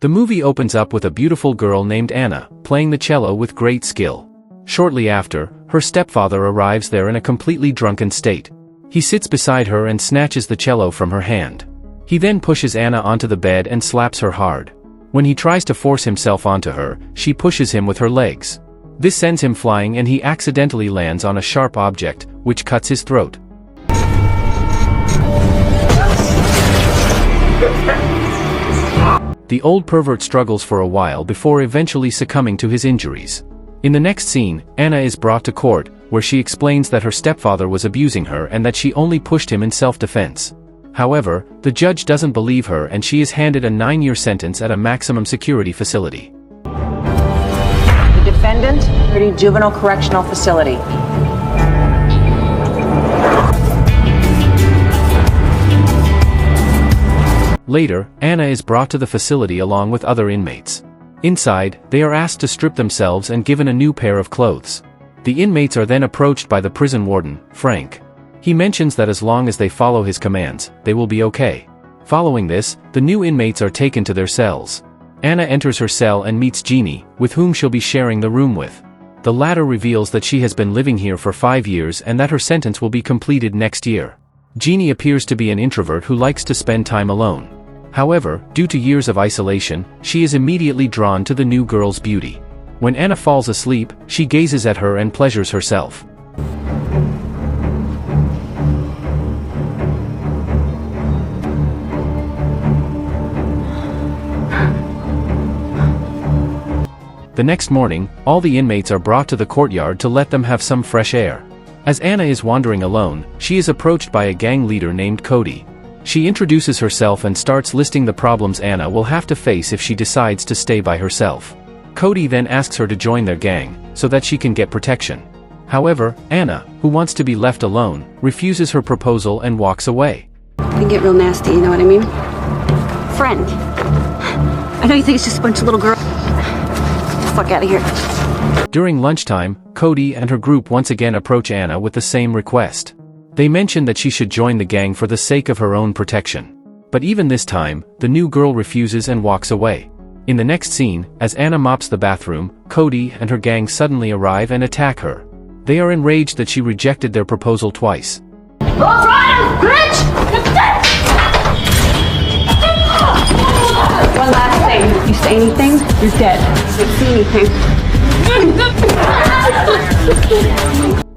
The movie opens up with a beautiful girl named Anna, playing the cello with great skill. Shortly after, her stepfather arrives there in a completely drunken state. He sits beside her and snatches the cello from her hand. He then pushes Anna onto the bed and slaps her hard. When he tries to force himself onto her, she pushes him with her legs. This sends him flying and he accidentally lands on a sharp object, which cuts his throat. The old pervert struggles for a while before eventually succumbing to his injuries. In the next scene, Anna is brought to court, where she explains that her stepfather was abusing her and that she only pushed him in self-defense. However, the judge doesn't believe her and she is handed a 9-year sentence at a maximum security facility. The defendant, Liberty Juvenile Correctional Facility. Later, Anna is brought to the facility along with other inmates. Inside, they are asked to strip themselves and given a new pair of clothes. The inmates are then approached by the prison warden, Frank. He mentions that as long as they follow his commands, they will be okay. Following this, the new inmates are taken to their cells. Anna enters her cell and meets Jeannie, with whom she'll be sharing the room with. The latter reveals that she has been living here for 5 years and that her sentence will be completed next year. Jeannie appears to be an introvert who likes to spend time alone. However, due to years of isolation, she is immediately drawn to the new girl's beauty. When Anna falls asleep, she gazes at her and pleasures herself. The next morning, all the inmates are brought to the courtyard to let them have some fresh air. As Anna is wandering alone, she is approached by a gang leader named Cody. She introduces herself and starts listing the problems Anna will have to face if she decides to stay by herself. Cody then asks her to join their gang, so that she can get protection. However, Anna, who wants to be left alone, refuses her proposal and walks away. It can get real nasty, you know what I mean? Friend. I know you think it's just a bunch of little girls. Get the fuck out of here. During lunchtime, Cody and her group once again approach Anna with the same request. They mention that she should join the gang for the sake of her own protection. But even this time, the new girl refuses and walks away. In the next scene, as Anna mops the bathroom, Cody and her gang suddenly arrive and attack her. They are enraged that she rejected their proposal twice. All right, bitch! One last thing. You say anything, you're dead. You see anything.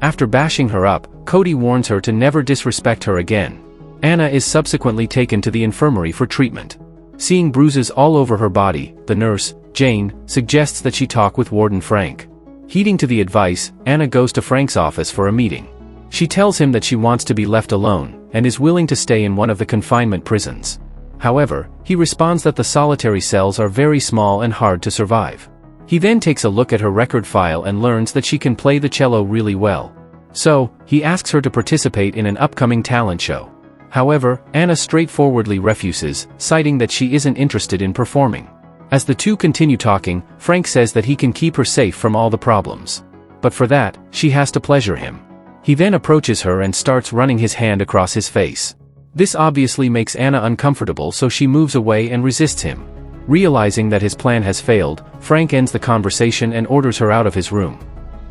After bashing her up, Cody warns her to never disrespect her again. Anna is subsequently taken to the infirmary for treatment. Seeing bruises all over her body, the nurse, Jane, suggests that she talk with Warden Frank. Heeding to the advice, Anna goes to Frank's office for a meeting. She tells him that she wants to be left alone, and is willing to stay in one of the confinement prisons. However, he responds that the solitary cells are very small and hard to survive. He then takes a look at her record file and learns that she can play the cello really well. So, he asks her to participate in an upcoming talent show. However, Anna straightforwardly refuses, citing that she isn't interested in performing. As the two continue talking, Frank says that he can keep her safe from all the problems. But for that, she has to pleasure him. He then approaches her and starts running his hand across his face. This obviously makes Anna uncomfortable, so she moves away and resists him. Realizing that his plan has failed, Frank ends the conversation and orders her out of his room.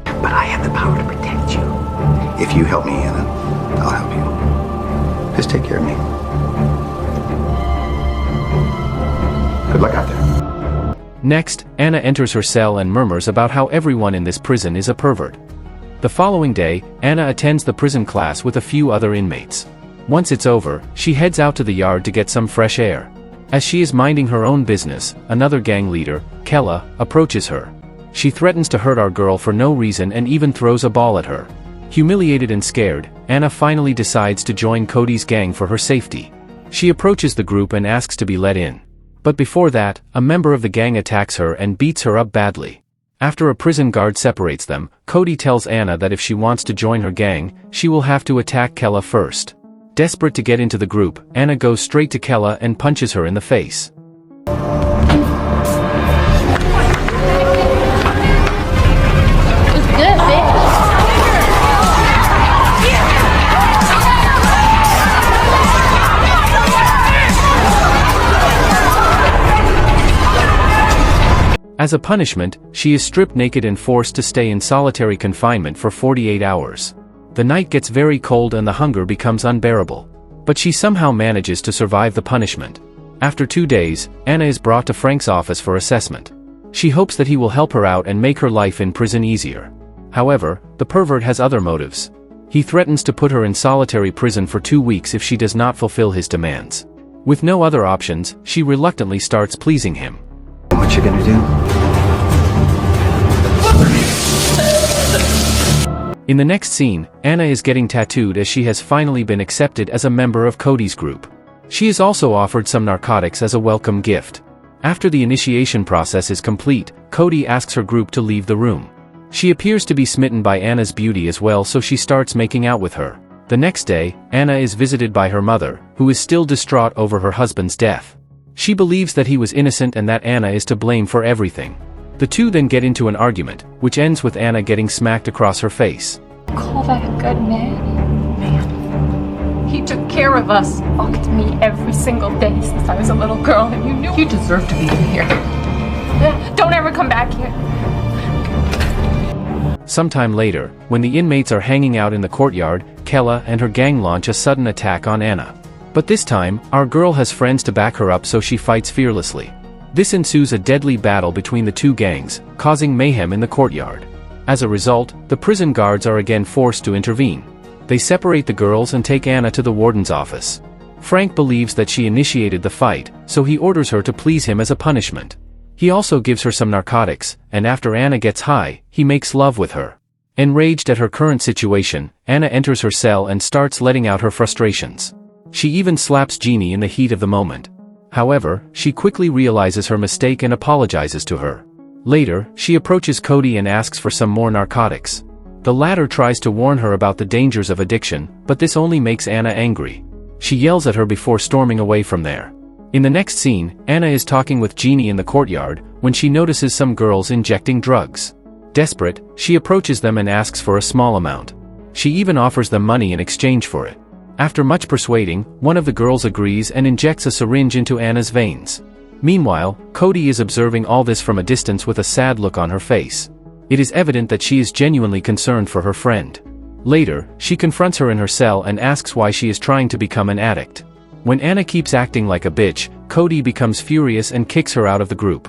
But I have the power to protect you. If you help me, Anna, I'll help you. Just take care of me. Good luck out there. Next, Anna enters her cell and murmurs about how everyone in this prison is a pervert. The following day, Anna attends the prison class with a few other inmates. Once it's over, she heads out to the yard to get some fresh air. As she is minding her own business, another gang leader, Kella, approaches her. She threatens to hurt our girl for no reason and even throws a ball at her. Humiliated and scared, Anna finally decides to join Cody's gang for her safety. She approaches the group and asks to be let in. But before that, a member of the gang attacks her and beats her up badly. After a prison guard separates them, Cody tells Anna that if she wants to join her gang, she will have to attack Kella first. Desperate to get into the group, Anna goes straight to Kella and punches her in the face. It's good, bitch. As a punishment, she is stripped naked and forced to stay in solitary confinement for 48 hours. The night gets very cold and the hunger becomes unbearable. But she somehow manages to survive the punishment. After 2 days, Anna is brought to Frank's office for assessment. She hopes that he will help her out and make her life in prison easier. However, the pervert has other motives. He threatens to put her in solitary prison for 2 weeks if she does not fulfill his demands. With no other options, she reluctantly starts pleasing him. What you gonna do? In the next scene, Anna is getting tattooed as she has finally been accepted as a member of Cody's group. She is also offered some narcotics as a welcome gift. After the initiation process is complete, Cody asks her group to leave the room. She appears to be smitten by Anna's beauty as well, so she starts making out with her. The next day, Anna is visited by her mother, who is still distraught over her husband's death. She believes that he was innocent and that Anna is to blame for everything. The two then get into an argument, which ends with Anna getting smacked across her face. Call that a good man? Man. He took care of us. Fucked me every single day since I was a little girl, and you knew you deserved to be here. Don't ever come back here. Sometime later, when the inmates are hanging out in the courtyard, Kella and her gang launch a sudden attack on Anna. But this time, our girl has friends to back her up, so she fights fearlessly. This ensues a deadly battle between the two gangs, causing mayhem in the courtyard. As a result, the prison guards are again forced to intervene. They separate the girls and take Anna to the warden's office. Frank believes that she initiated the fight, so he orders her to please him as a punishment. He also gives her some narcotics, and after Anna gets high, he makes love with her. Enraged at her current situation, Anna enters her cell and starts letting out her frustrations. She even slaps Jeannie in the heat of the moment. However, she quickly realizes her mistake and apologizes to her. Later, she approaches Cody and asks for some more narcotics. The latter tries to warn her about the dangers of addiction, but this only makes Anna angry. She yells at her before storming away from there. In the next scene, Anna is talking with Jeannie in the courtyard when she notices some girls injecting drugs. Desperate, she approaches them and asks for a small amount. She even offers them money in exchange for it. After much persuading, one of the girls agrees and injects a syringe into Anna's veins. Meanwhile, Cody is observing all this from a distance with a sad look on her face. It is evident that she is genuinely concerned for her friend. Later, she confronts her in her cell and asks why she is trying to become an addict. When Anna keeps acting like a bitch, Cody becomes furious and kicks her out of the group.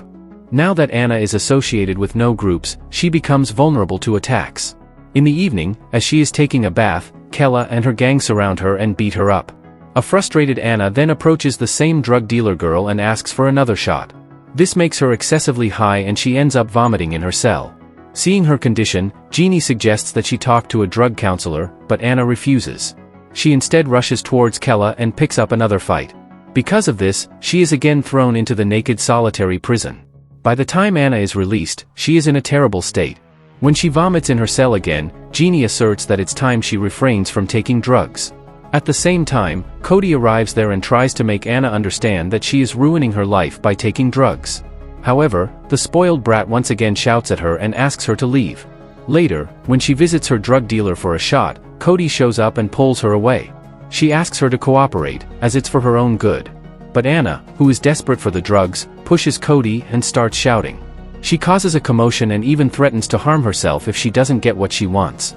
Now that Anna is associated with no groups, she becomes vulnerable to attacks. In the evening, as she is taking a bath, Kella and her gang surround her and beat her up. A frustrated Anna then approaches the same drug dealer girl and asks for another shot. This makes her excessively high and she ends up vomiting in her cell. Seeing her condition, Jeannie suggests that she talk to a drug counselor, but Anna refuses. She instead rushes towards Kella and picks up another fight. Because of this, she is again thrown into the naked solitary prison. By the time Anna is released, she is in a terrible state. When she vomits in her cell again, Jeannie asserts that it's time she refrains from taking drugs. At the same time, Cody arrives there and tries to make Anna understand that she is ruining her life by taking drugs. However, the spoiled brat once again shouts at her and asks her to leave. Later, when she visits her drug dealer for a shot, Cody shows up and pulls her away. She asks her to cooperate, as it's for her own good. But Anna, who is desperate for the drugs, pushes Cody and starts shouting. She causes a commotion and even threatens to harm herself if she doesn't get what she wants.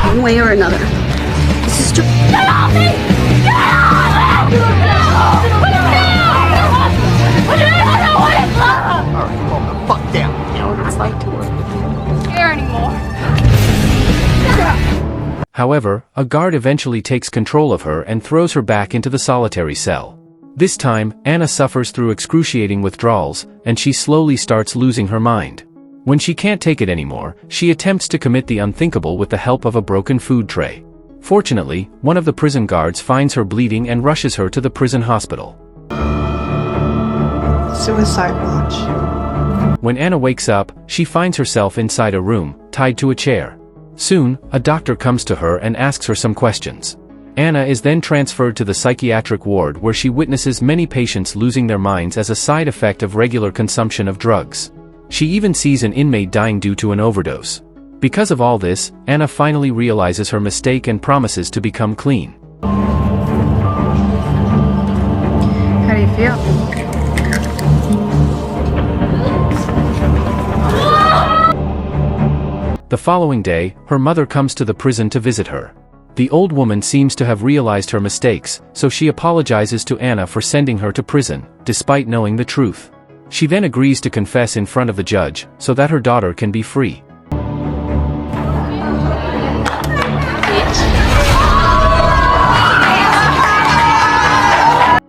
One way or another. This is just... Get off me! Get off me! All right, calm the fuck down. You know what it's like to work with you. I don't care anymore. However, a guard eventually takes control of her and throws her back into the solitary cell. This time, Anna suffers through excruciating withdrawals, and she slowly starts losing her mind. When she can't take it anymore, she attempts to commit the unthinkable with the help of a broken food tray. Fortunately, one of the prison guards finds her bleeding and rushes her to the prison hospital. Suicide watch. When Anna wakes up, she finds herself inside a room, tied to a chair. Soon, a doctor comes to her and asks her some questions. Anna is then transferred to the psychiatric ward where she witnesses many patients losing their minds as a side effect of regular consumption of drugs. She even sees an inmate dying due to an overdose. Because of all this, Anna finally realizes her mistake and promises to become clean. How do you feel? The following day, her mother comes to the prison to visit her. The old woman seems to have realized her mistakes, so she apologizes to Anna for sending her to prison, despite knowing the truth. She then agrees to confess in front of the judge, so that her daughter can be free.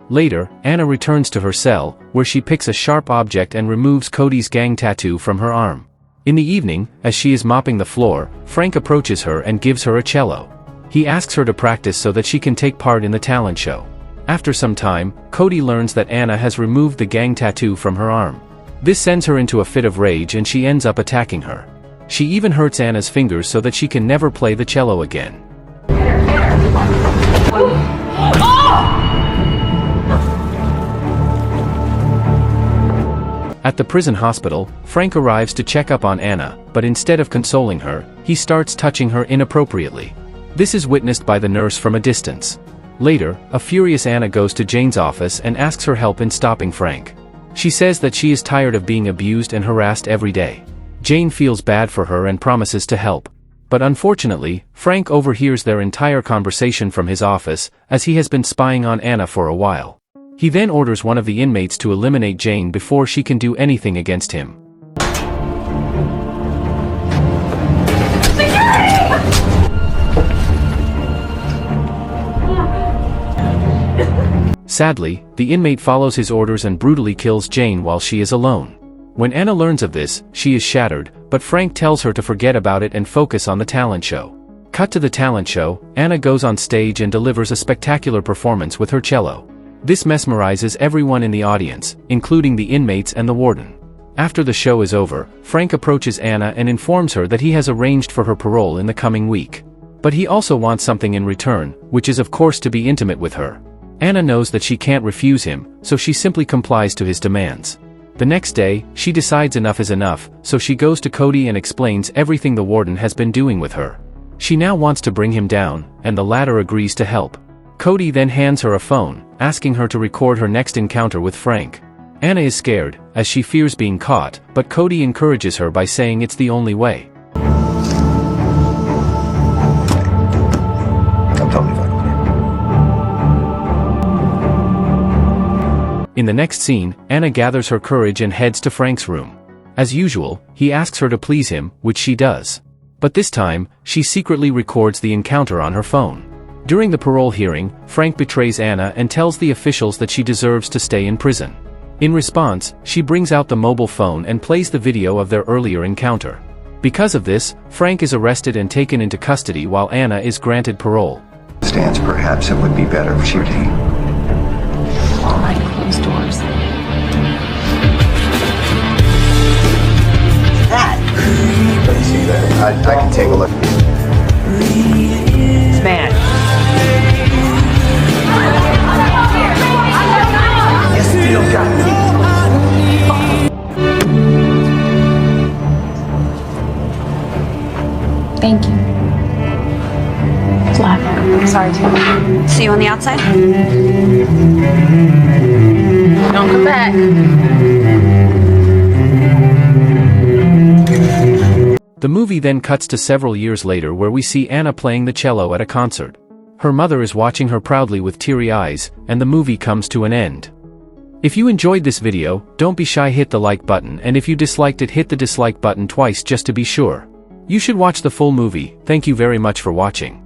Later, Anna returns to her cell, where she picks a sharp object and removes Cody's gang tattoo from her arm. In the evening, as she is mopping the floor, Frank approaches her and gives her a cello. He asks her to practice so that she can take part in the talent show. After some time, Cody learns that Anna has removed the gang tattoo from her arm. This sends her into a fit of rage and she ends up attacking her. She even hurts Anna's fingers so that she can never play the cello again. At the prison hospital, Frank arrives to check up on Anna, but instead of consoling her, he starts touching her inappropriately. This is witnessed by the nurse from a distance. Later, a furious Anna goes to Jane's office and asks her help in stopping Frank. She says that she is tired of being abused and harassed every day. Jane feels bad for her and promises to help. But unfortunately, Frank overhears their entire conversation from his office, as he has been spying on Anna for a while. He then orders one of the inmates to eliminate Jane before she can do anything against him. Sadly, the inmate follows his orders and brutally kills Jane while she is alone. When Anna learns of this, she is shattered, but Frank tells her to forget about it and focus on the talent show. Cut to the talent show, Anna goes on stage and delivers a spectacular performance with her cello. This mesmerizes everyone in the audience, including the inmates and the warden. After the show is over, Frank approaches Anna and informs her that he has arranged for her parole in the coming week. But he also wants something in return, which is of course to be intimate with her. Anna knows that she can't refuse him, so she simply complies to his demands. The next day, she decides enough is enough, so she goes to Cody and explains everything the warden has been doing with her. She now wants to bring him down, and the latter agrees to help. Cody then hands her a phone, asking her to record her next encounter with Frank. Anna is scared, as she fears being caught, but Cody encourages her by saying it's the only way. I'm totally fine with it. In the next scene, Anna gathers her courage and heads to Frank's room. As usual, he asks her to please him, which she does. But this time, she secretly records the encounter on her phone. During the parole hearing, Frank betrays Anna and tells the officials that she deserves to stay in prison. In response, she brings out the mobile phone and plays the video of their earlier encounter. Because of this, Frank is arrested and taken into custody while Anna is granted parole. Stance, perhaps it would be better if she came. Behind closed doors. Let me see that. I can take a look. Man. Thank you. Flat. Sorry, Tim. See you on the outside? Don't come back. The movie then cuts to several years later where we see Anna playing the cello at a concert. Her mother is watching her proudly with teary eyes, and the movie comes to an end. If you enjoyed this video, don't be shy, hit the like button, and if you disliked it, hit the dislike button twice just to be sure. You should watch the full movie. Thank you very much for watching.